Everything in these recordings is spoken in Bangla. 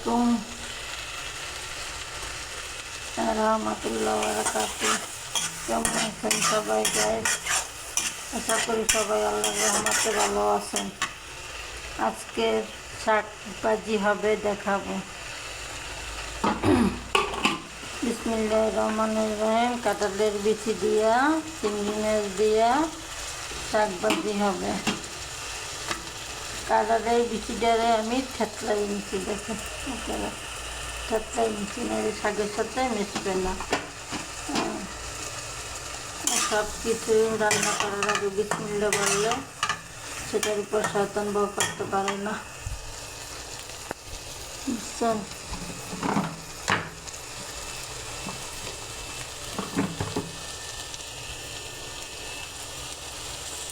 আলাইকুম রাহমাতুল্লাহ ওয়া বারাকাতুহু। কেমন আছেন সবাই গাইস? আশা করি সবাই আল্লাহর রহমতে ভালো আছেন। আজকে শাক ভাজি হবে, দেখাবো। বিসমিল্লাহির রহমানির রহিম। কাঁঠালের বিচি দিয়া, চিংড়ি মাছ দিয়া শাক ভাজি হবে। কাঁঠালের বিচিটারে আমি থেতলাই নিচ্ছি, দেখেন আপনারা, থেতলাই নিচ্ছি, না শাকের সাথে মিশবে না। সব কিছু রান্না করার আগে বিসমিল্লাহ বললে সেটার উপর শয়তান ভয় করতে পারে না, বুঝছেন?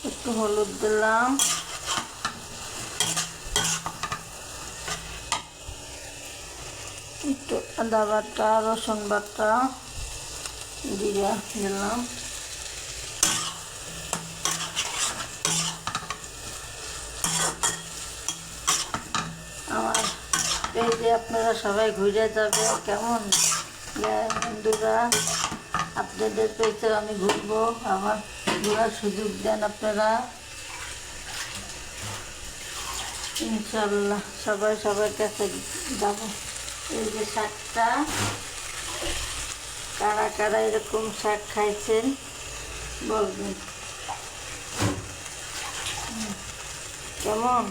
একটু হলুদ দিলাম, একটু আদা বাটা, রসুন বাটা, জিরা দিলাম। আমার পেজে আপনারা সবাই ঘুরে যাবে, কেমন বন্ধুরা? আপনাদের পেজে আমি ঘুরবো, আমার ঘোরার সুযোগ দেন আপনারা, ইনশাল্লাহ সবাই সবার কাছে যাব। এই যে শাকটা, কারা কারা এরকম শাক খাইছেন বলবেন, কেমন?